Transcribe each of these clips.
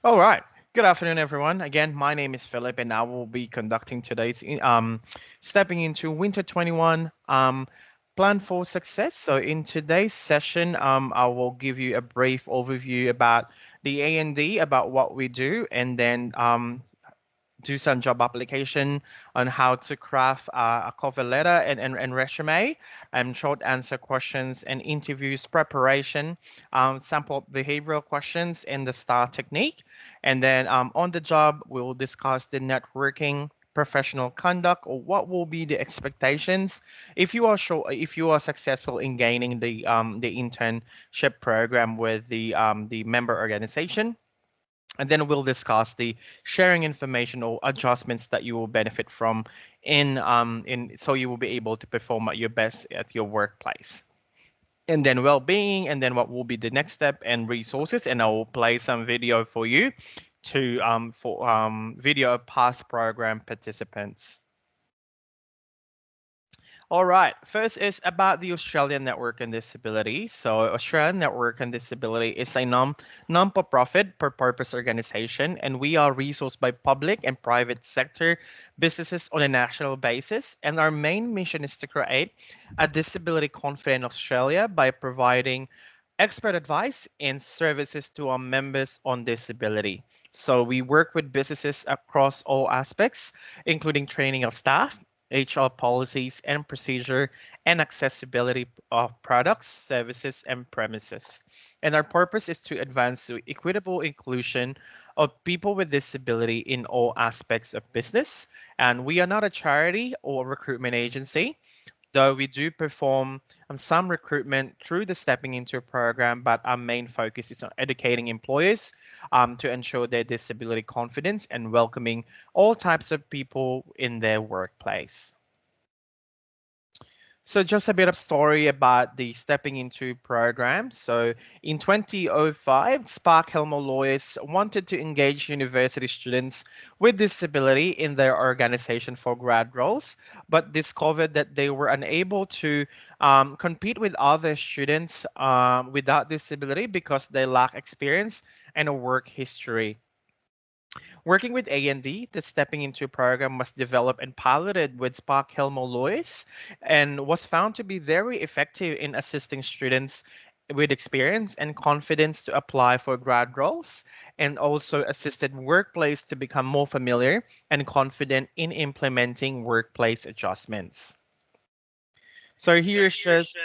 All right. Good afternoon, everyone. Again, my name is Philip, and I will be conducting today's Stepping into Winter 21 Plan for Success. So, in today's session, I will give you a brief overview about the A&D, about what we do, and then do some job application on how to craft a cover letter and resume, and short answer questions and interviews preparation, sample behavioral questions and the STAR technique. And then on the job, we will discuss the networking, professional conduct, or what will be the expectations if you are successful in gaining the internship program with the member organization. And then we'll discuss the sharing information or adjustments that you will benefit from in so you will be able to perform at your best at your workplace. And then well-being, and then what will be the next step and resources. And I will play some video for you to for video of past program participants. All right. First is about the Australian Network on Disability. So Australian Network on Disability is a non-for-profit purpose organization, and we are resourced by public and private sector businesses on a national basis. And our main mission is to create a disability confident Australia by providing expert advice and services to our members on disability. So we work with businesses across all aspects, including training of staff, HR policies and procedure, and accessibility of products, services, and premises. And our purpose is to advance the equitable inclusion of people with disability in all aspects of business. And we are not a charity or recruitment agency, though we do perform some recruitment through the Stepping Into program, but our main focus is on educating employers to ensure their disability confidence and welcoming all types of people in their workplace. So just a bit of story about the Stepping Into program. So in 2005, Spark Helmo lawyers wanted to engage university students with disability in their organization for grad roles, but discovered that they were unable to compete with other students without disability because they lack experience and a work history. Working with A&D, the Stepping Into program was developed and piloted with Spark Helmo Lois and was found to be very effective in assisting students with experience and confidence to apply for grad roles, and also assisted workplace to become more familiar and confident in implementing workplace adjustments. So here's just,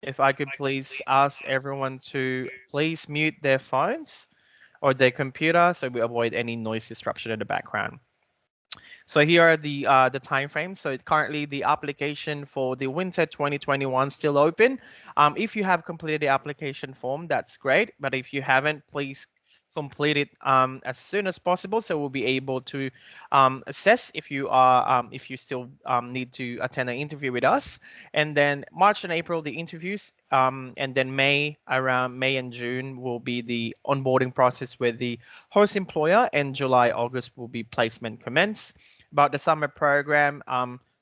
if I could please ask everyone to please mute their phones or their computer so we avoid any noise disruption in the background. So here are the time frames. So it's currently the application for the winter 2021 still open. If you have completed the application form, that's great. But if you haven't, please complete it as soon as possible, so we'll be able to assess if you still need to attend an interview with us. And then March and April the interviews, and then around May and June will be the onboarding process with the host employer, and July August will be placement commence. About the summer program,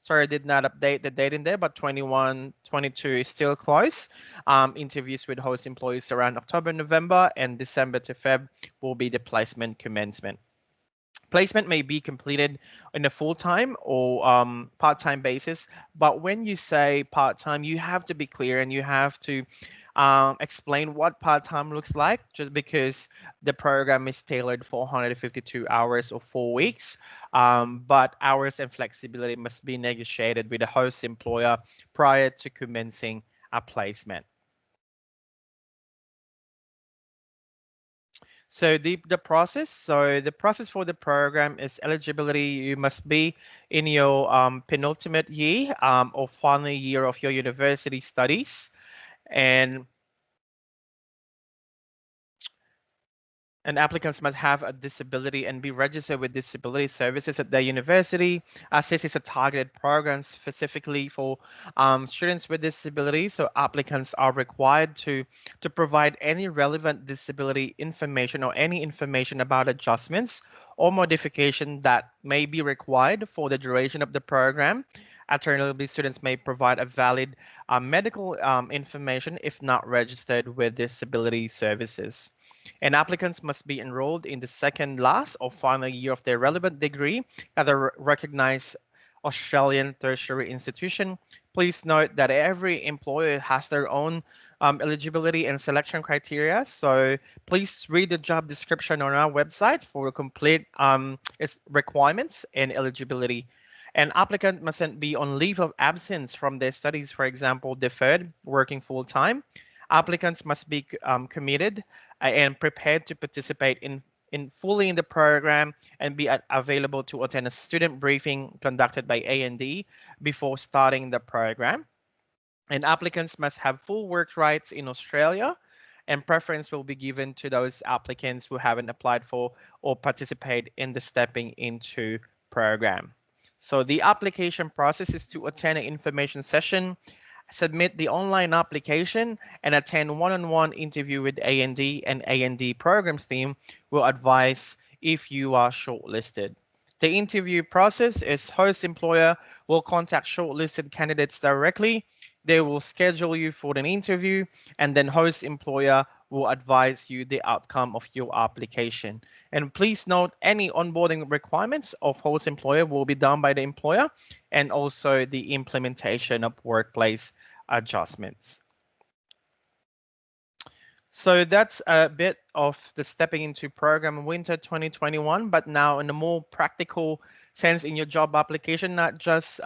sorry, I did not update the date in there, but 21, 22 is still close. Interviews with host employees around October, November, and December to Feb will be the placement commencement. Placement may be completed in a full-time or part-time basis, but when you say part-time, you have to be clear and you have to explain what part-time looks like, just because the program is tailored for 152 hours or 4 weeks. But hours and flexibility must be negotiated with the host employer prior to commencing a placement. So the process for the program is eligibility. You must be in your penultimate year or final year of your university studies, and applicants must have a disability and be registered with disability services at their university, as this is a targeted program specifically for students with disabilities. So applicants are required to provide any relevant disability information or any information about adjustments or modification that may be required for the duration of the program. Alternatively, students may provide a valid medical information if not registered with disability services. And applicants must be enrolled in the second, last, or final year of their relevant degree at a recognized Australian tertiary institution. Please note that every employer has their own eligibility and selection criteria. So please read the job description on our website for complete its requirements and eligibility. An applicant mustn't be on leave of absence from their studies, for example, deferred, working full time. Applicants must be committed and prepared to participate in fully in the program and be available to attend a student briefing conducted by A&D before starting the program. And applicants must have full work rights in Australia, and preference will be given to those applicants who haven't applied for or participate in the Stepping Into program. So the application process is to attend an information session, submit the online application, and attend one-on-one interview with A&D, and A&D programs team will advise if you are shortlisted. The interview process is host employer will contact shortlisted candidates directly. They will schedule you for an interview, and then host employer will advise you the outcome of your application. And please note any onboarding requirements of host employer will be done by the employer, and also the implementation of workplace adjustments. So that's a bit of the Stepping Into program winter 2021, but now in a more practical sense in your job application, not just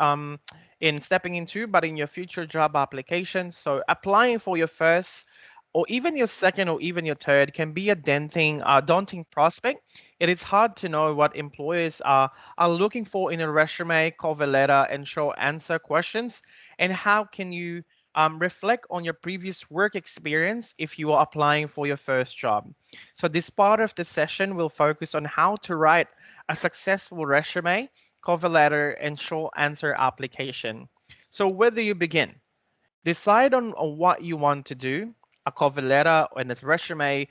in Stepping Into, but in your future job application. So applying for your first or even your second or even your third can be a daunting prospect. It is hard to know what employers are looking for in a resume, cover letter, and short answer questions, and how can you reflect on your previous work experience if you are applying for your first job. So this part of the session will focus on how to write a successful resume, cover letter, and short answer application. So where do you begin? Decide on what you want to do, a cover letter and a resume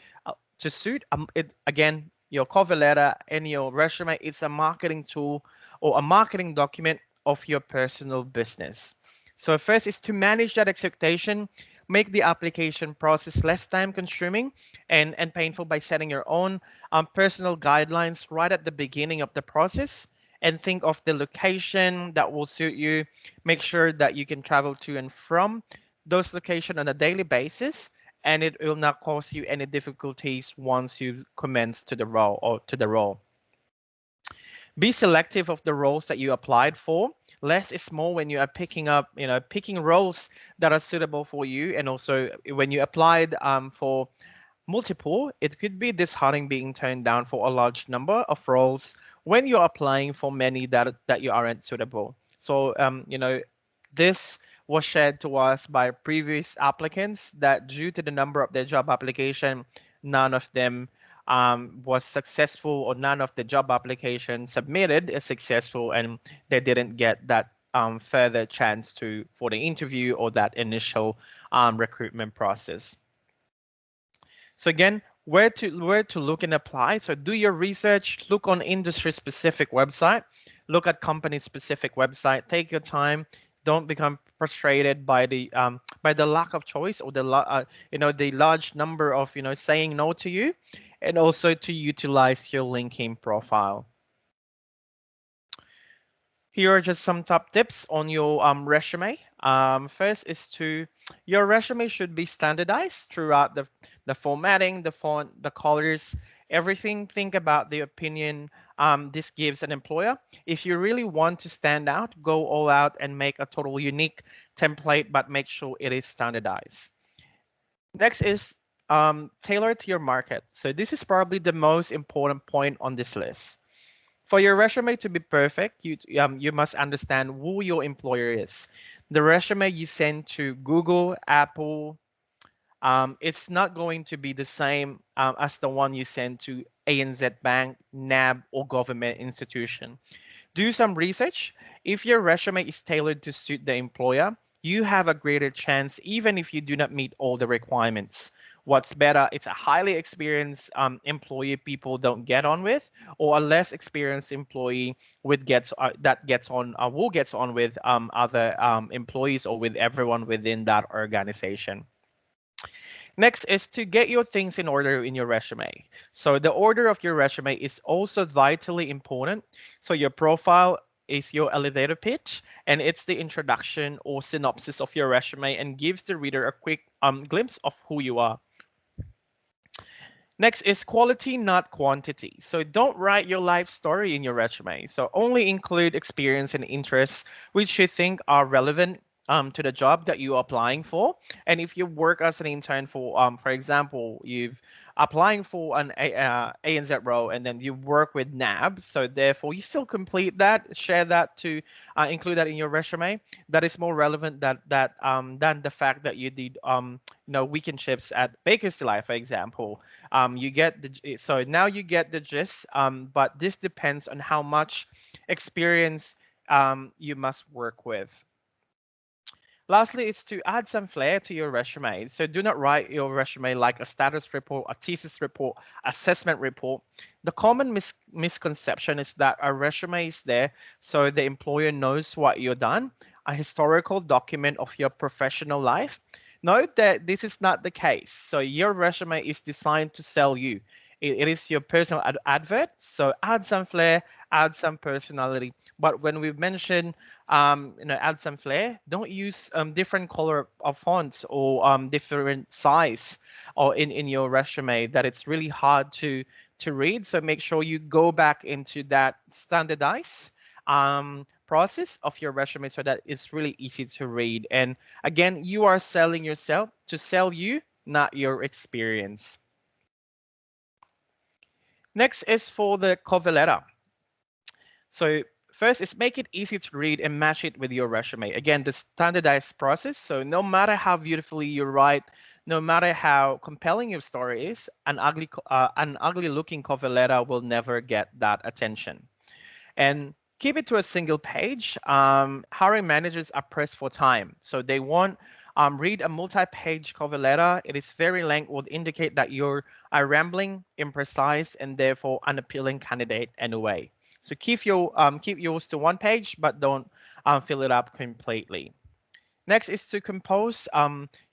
to suit. It again, your cover letter and your resume, it's a marketing tool or a marketing document of your personal business. So first is to manage that expectation, make the application process less time consuming and painful by setting your own personal guidelines right at the beginning of the process, and think of the location that will suit you. Make sure that you can travel to and from those locations on a daily basis, and it will not cause you any difficulties once you commence to the role. Be selective of the roles that you applied for. Less is more when you are picking roles that are suitable for you. And also when you applied for multiple, it could be disheartening being turned down for a large number of roles when you're applying for many that you aren't suitable. So this was shared to us by previous applicants that due to the number of their job application, none of them was successful, or none of the job applications submitted is successful, and they didn't get that further chance for the interview or that initial recruitment process. So again, where to look and apply. So do your research, look on industry specific website, look at company specific website, take your time. Don't become frustrated by the lack of choice or the large number of saying no to you, and also to utilize your LinkedIn profile. Here are just some top tips on your resume. First is your resume should be standardized throughout the formatting, the font, the colors, everything. Think about the opinion this gives an employer. If you really want to stand out, go all out and make a total unique template, but make sure it is standardized. Next is tailor to your market. So this is probably the most important point on this list. For your resume to be perfect, you must understand who your employer is. The resume you send to Google, Apple, it's not going to be the same as the one you send to ANZ Bank, NAB, or government institution. Do some research. If your resume is tailored to suit the employer, you have a greater chance even if you do not meet all the requirements. What's better, it's a highly experienced employee people don't get on with, or a less experienced employee that gets on who gets on with other employees or with everyone within that organization. Next is to get your things in order in your resume. So the order of your resume is also vitally important. So your profile is your elevator pitch, and it's the introduction or synopsis of your resume and gives the reader a quick glimpse of who you are. Next is quality, not quantity. So don't write your life story in your resume. So only include experience and interests which you think are relevant to the job that you're applying for. And if you work as an intern for example, you've applying for an ANZ role and then you work with NAB, so therefore you still complete that, share that to include that in your resume. That is more relevant than the fact that you did weekend shifts at Baker's Delight, for example. You get so now you get the gist, but this depends on how much experience you must work with. Lastly, it's to add some flair to your resume. So do not write your resume like a status report, a thesis report, assessment report. The common misconception is that a resume is there so the employer knows what you've done, a historical document of your professional life. Note that this is not the case. So your resume is designed to sell you. It is your personal advert. So add some flair, add some personality. But when we mention add some flair, don't use different color of fonts or different size or in your resume that it's really hard to read. So make sure you go back into that standardized process of your resume so that it's really easy to read. And again, you are selling yourself to sell you, not your experience. Next is for the cover letter. So first is make it easy to read and match it with your resume. Again, the standardized process. So no matter how beautifully you write, no matter how compelling your story is, an ugly looking cover letter will never get that attention. And keep it to a single page. Hiring managers are pressed for time, so they won't read a multi-page cover letter. It is very length would indicate that you're a rambling, imprecise, and therefore unappealing candidate anyway. So keep yours to one page, but don't fill it up completely. Next is to compose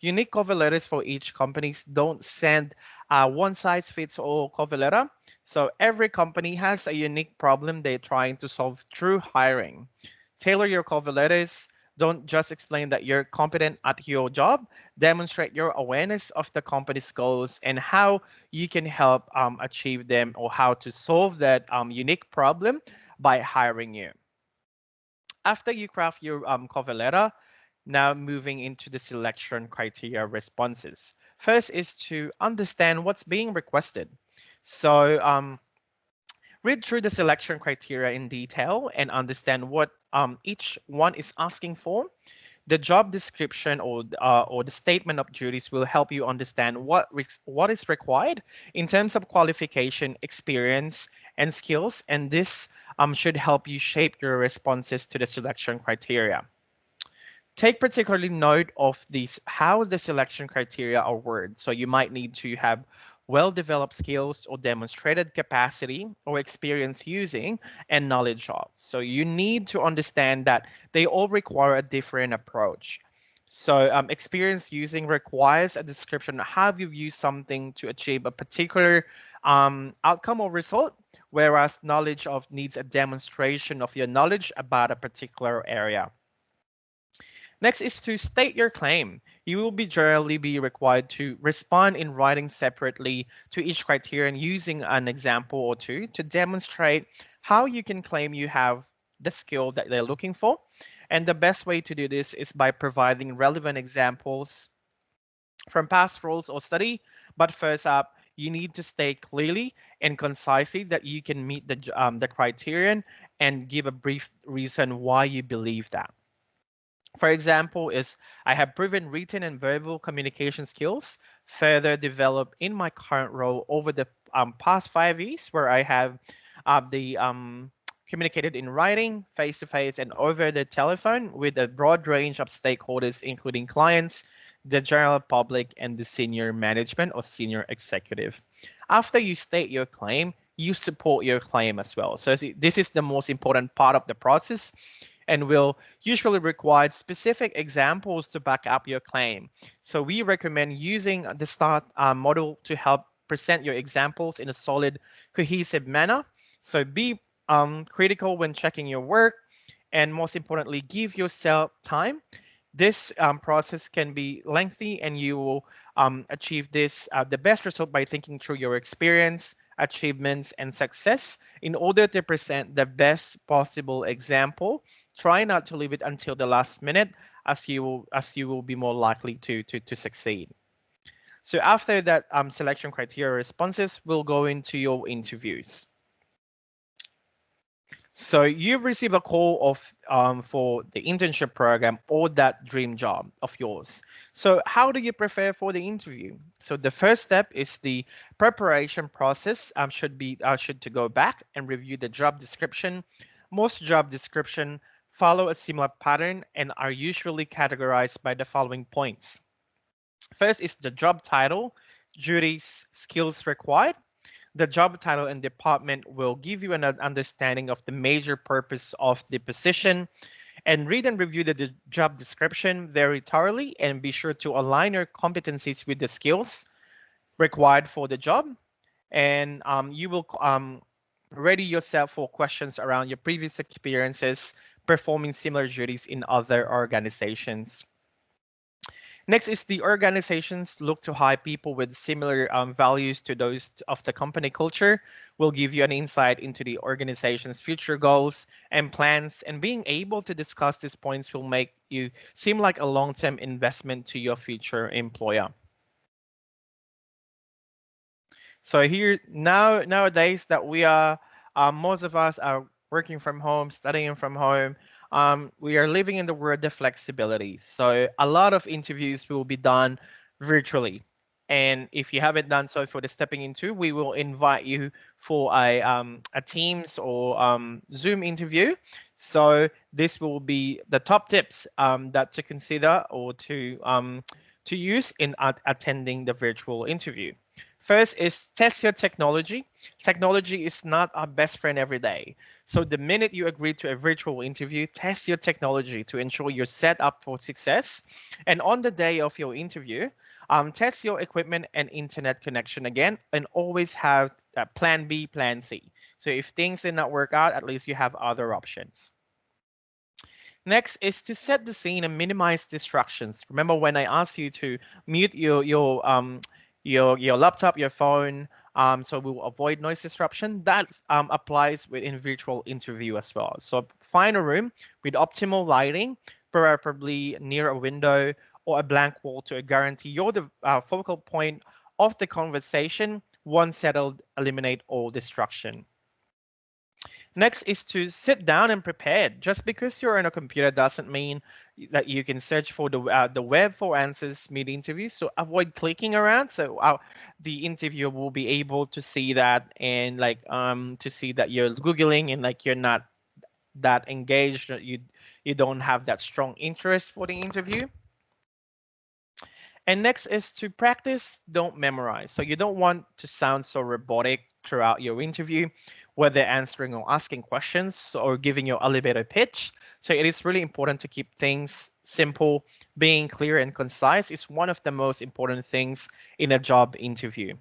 unique cover letters for each companies. Don't send one size fits all cover letter. So every company has a unique problem they're trying to solve through hiring. Tailor your cover letters. Don't just explain that you're competent at your job. Demonstrate your awareness of the company's goals and how you can help achieve them or how to solve that unique problem by hiring you. After you craft your cover letter, now moving into the selection criteria responses. First is to understand what's being requested. So read through the selection criteria in detail and understand what each one is asking for. The job description or the statement of duties will help you understand what is required in terms of qualification, experience, and skills, and this should help you shape your responses to the selection criteria. Take particularly note of these how the selection criteria are worded. So you might need to have well-developed skills or demonstrated capacity or experience using and knowledge of. So you need to understand that they all require a different approach. So experience using requires a description of how you've used something to achieve a particular outcome or result, whereas knowledge of needs a demonstration of your knowledge about a particular area. Next is to state your claim. You will be generally be required to respond in writing separately to each criterion using an example or two to demonstrate how you can claim you have the skill that they're looking for. And the best way to do this is by providing relevant examples from past roles or study. But first up, you need to state clearly and concisely that you can meet the criterion and give a brief reason why you believe that. For example, is I have proven written and verbal communication skills further developed in my current role over the past 5 years, where I have the communicated in writing, face to face, and over the telephone with a broad range of stakeholders, including clients, the general public, and the senior management or senior executive. After you state your claim, you support your claim as well. So this is the most important part of the process and will usually require specific examples to back up your claim. So we recommend using the STAR model to help present your examples in a solid, cohesive manner. So be critical when checking your work, and most importantly, give yourself time. This process can be lengthy, and you will achieve this the best result by thinking through your experience, achievements, and success in order to present the best possible example. Try not to leave it until the last minute, as you will be more likely to succeed. So after that selection criteria responses, we'll go into your interviews. So you've received a call of for the internship program or that dream job of yours. So how do you prepare for the interview? So the first step is the preparation process. Should to go back and review the job description. Most job description follow a similar pattern and are usually categorized by the following points. First is the job title, duties, skills required. The job title and department will give you an understanding of the major purpose of the position, and read and review the job description very thoroughly and be sure to align your competencies with the skills required for the job. And you will ready yourself for questions around your previous experiences performing similar duties in other organizations. Next is the organizations look to hire people with similar values to those of the company culture. Will give you an insight into the organization's future goals and plans, and being able to discuss these points will make you seem like a long-term investment to your future employer. So here nowadays that we are, most of us are working from home, studying from home. We are living in the world of flexibility. So a lot of interviews will be done virtually. And if you haven't done so for the stepping into, we will invite you for a Teams or Zoom interview. So this will be the top tips that to consider or to use in attending the virtual interview. First is test your technology. Technology is not our best friend every day. So the minute you agree to a virtual interview, test your technology to ensure you're set up for success. And on the day of your interview, test your equipment and internet connection again, and always have plan B, plan C. So if things did not work out, at least you have other options. Next is to set the scene and minimize distractions. Remember when I asked you to mute your laptop, your phone, so we will avoid noise disruption. That applies within virtual interview as well. So find a room with optimal lighting, preferably near a window or a blank wall to guarantee you're the focal point of the conversation. Once settled, eliminate all distraction. Next is to sit down and prepare. Just because you're on a computer doesn't mean that you can search for the web for answers mid interview. So avoid clicking around. So the interviewer will be able to see that, and like to see that you're googling and like you're not that engaged. You don't have that strong interest for the interview. And next is to practice, don't memorize. So you don't want to sound so robotic throughout your interview, whether answering or asking questions or giving your elevator pitch. So it is really important to keep things simple. Being clear and concise is one of the most important things in a job interview.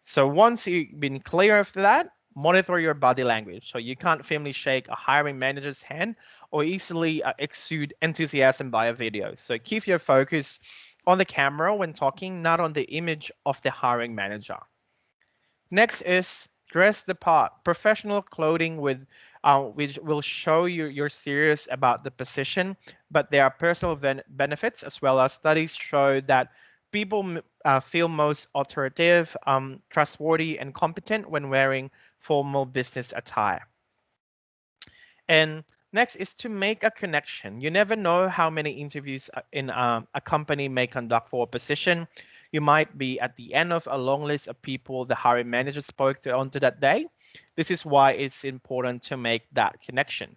So once you've been clear of that, monitor your body language. So you can't firmly shake a hiring manager's hand or easily exude enthusiasm by a video. So keep your focus on the camera when talking, not on the image of the hiring manager. Next is dress the part. Professional clothing with which will show you're serious about the position, but there are personal benefits as well. As studies show that people feel most authoritative, trustworthy, and competent when wearing formal business attire. And next is to make a connection. You never know how many interviews in a company may conduct for a position. You might be at the end of a long list of people the hiring manager spoke to onto that day. This is why it's important to make that connection.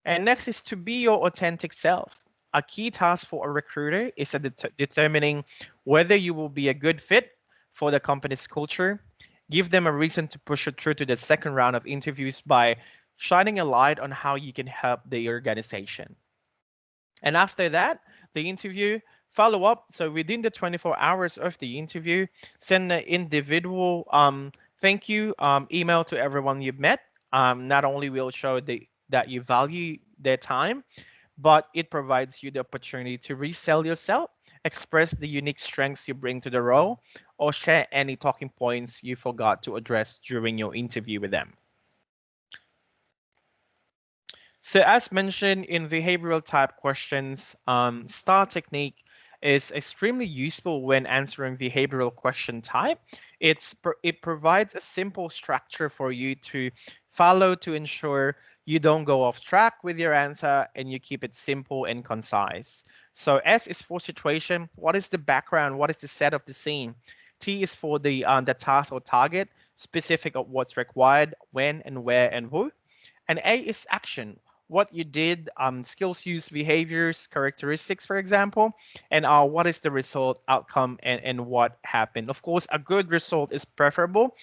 And next is to be your authentic self. A key task for a recruiter is determining whether you will be a good fit for the company's culture. Give them a reason to push it through to the second round of interviews by shining a light on how you can help the organization. And after that, the interview follow up. So within the 24 hours of the interview, send an individual thank you email to everyone you've met. Not only will show that you value their time, but it provides you the opportunity to resell yourself, express the unique strengths you bring to the role, or share any talking points you forgot to address during your interview with them. So as mentioned in behavioral type questions, STAR technique is extremely useful when answering behavioral question type. It provides a simple structure for you to follow to ensure you don't go off track with your answer and you keep it simple and concise. So S is for situation. What is the background? What is the set of the scene? T is for the task or target, specific of what's required, when and where and who. And A is action, what you did, skills, use, behaviors, characteristics, for example, and what is the result, outcome, and what happened. Of course, a good result is preferable,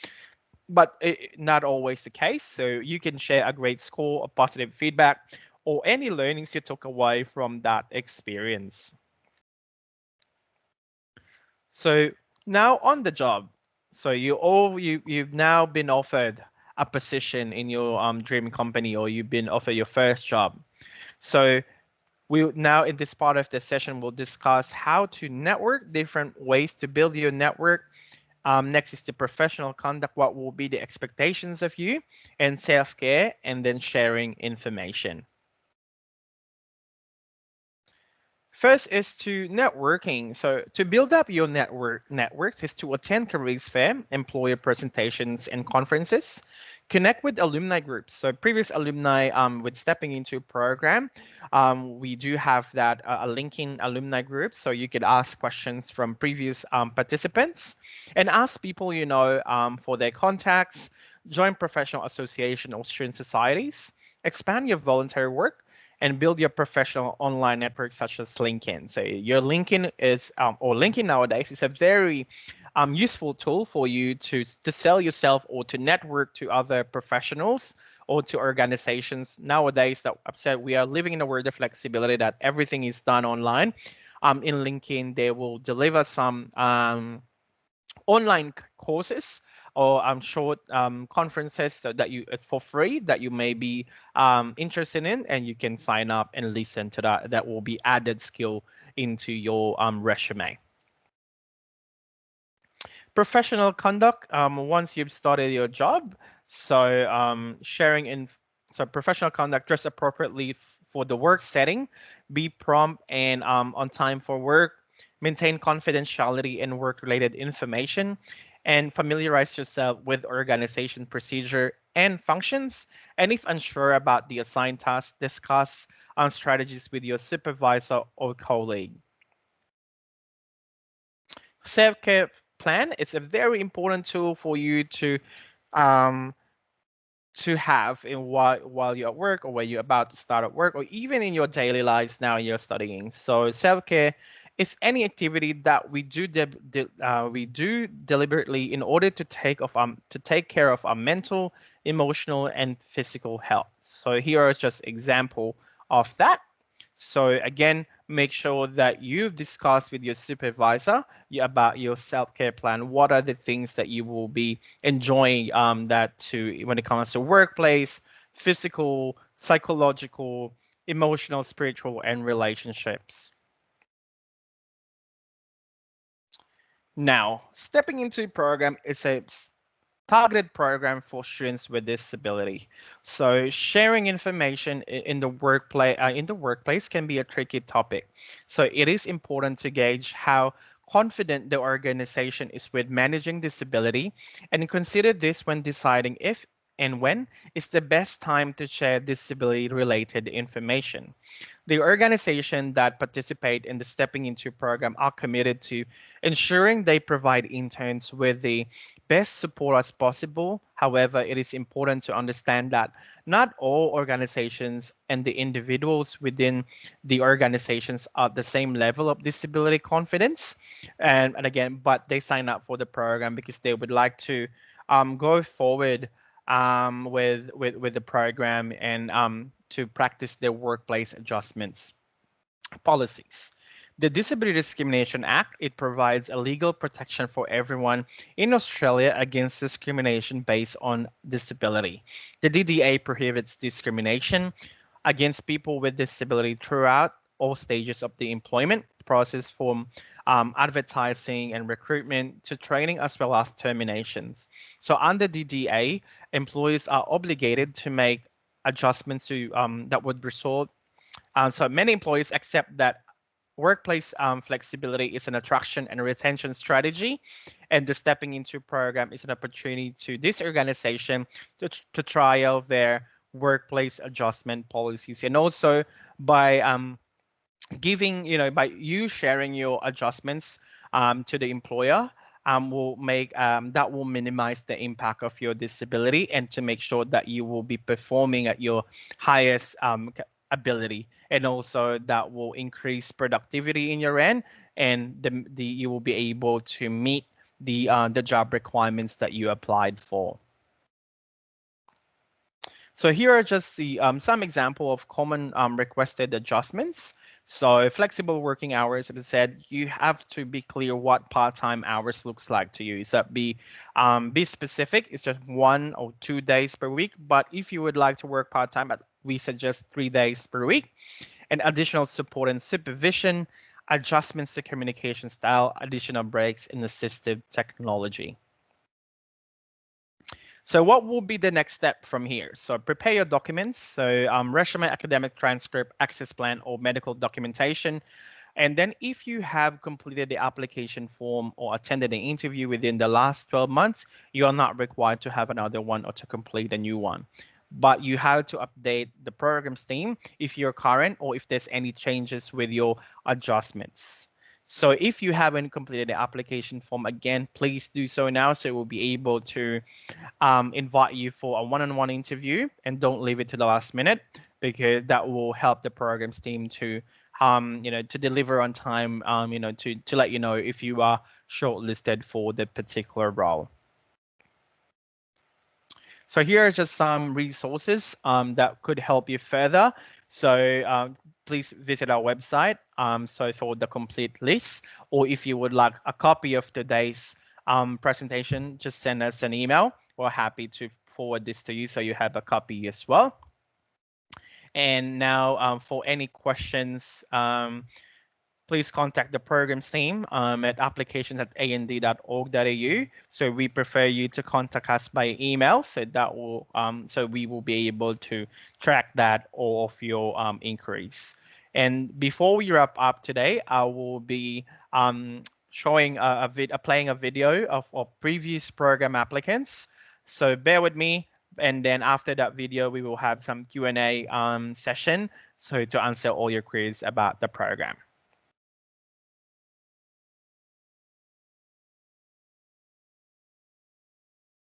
but not always the case. So you can share a great score, a positive feedback, or any learnings you took away from that experience. So now on the job. So you've now been offered a position in your dream company, or you've been offered your first job. So we now in this part of the session we'll discuss how to network, different ways to build your network. Next is the professional conduct, what will be the expectations of you, and self-care, and then sharing information. First is to networking. So to build up your networks is to attend careers fair, employer presentations and conferences, connect with alumni groups. So previous alumni with Stepping Into Program, we do have that a linking alumni group. So you could ask questions from previous participants and ask people you know for their contacts, join professional association or student societies, expand your voluntary work, and build your professional online network such as LinkedIn. So your LinkedIn is, or LinkedIn nowadays is a very useful tool for you to sell yourself or to network to other professionals or to organizations. Nowadays, that I've said, we are living in a world of flexibility that everything is done online. In LinkedIn, they will deliver some online courses or short conferences that you for free that you may be interested in, and you can sign up and listen to that. That will be added skill into your resume. Professional conduct, once you've started your job. So sharing in so professional conduct, dress appropriately for the work setting, be prompt and on time for work, maintain confidentiality and work related information, and familiarize yourself with organization procedure and functions. And if unsure about the assigned task, discuss on strategies with your supervisor or colleague. Self-care plan is a very important tool for you um, to have in while you're at work, or when you're about to start at work, or even in your daily lives now you're studying. So self-care is any activity that we do deliberately in order to take care of our mental, emotional, and physical health. So here are just example of that. So again, make sure that you've discussed with your supervisor about your self-care plan. What are the things that you will be enjoying that to when it comes to workplace, physical, psychological, emotional, spiritual, and relationships. Now, stepping into program is a targeted program for students with disability. So sharing information in the workplace can be a tricky topic. So it is important to gauge how confident the organization is with managing disability, and consider this when deciding if and when is the best time to share disability related information. The organization that participate in the Stepping Into program are committed to ensuring they provide interns with the best support as possible. However, it is important to understand that not all organizations and the individuals within the organizations are the same level of disability confidence. And again, but they sign up for the program because they would like to go forward with the program and to practice their workplace adjustments policies. The Disability Discrimination Act, it provides a legal protection for everyone in Australia against discrimination based on disability. The DDA prohibits discrimination against people with disability throughout all stages of the employment process, from advertising and recruitment to training as well as terminations. So under DDA, employees are obligated to make adjustments to that would result. So many employees accept that workplace flexibility is an attraction and retention strategy, and the Stepping Into program is an opportunity to this organization to trial their workplace adjustment policies, and also by giving, by you sharing your adjustments to the employer, will make that will minimize the impact of your disability, and to make sure that you will be performing at your highest ability, and also that will increase productivity in your end, and the you will be able to meet the job requirements that you applied for. So here are just the some example of common requested adjustments. So flexible working hours, as I said, you have to be clear what part-time hours looks like to you. Is that be specific? It's just 1 or 2 days per week. But if you would like to work part-time, we suggest 3 days per week. And additional support and supervision, adjustments to communication style, additional breaks, and assistive technology. So what will be the next step from here? So prepare your documents. So resume, academic transcript, access plan, or medical documentation. And then if you have completed the application form or attended an interview within the last 12 months, you are not required to have another one or to complete a new one. But you have to update the programs team if you're current or if there's any changes with your adjustments. So if you haven't completed the application form, again, please do so now, so we'll be able to invite you for a one-on-one interview, and don't leave it to the last minute, because that will help the programs team to to deliver on time, to let you know if you are shortlisted for the particular role. So here are just some resources that could help you further. So please visit our website so for the complete list, or if you would like a copy of today's presentation, just send us an email. We're happy to forward this to you so you have a copy as well. And now for any questions, please contact the programs team at applications@and.org.au. So we prefer you to contact us by email, so that will so we will be able to track that all of your inquiries. And before we wrap up today, I will be showing playing a video of previous program applicants. So bear with me, and then after that video, we will have some Q&A session, so to answer all your queries about the program.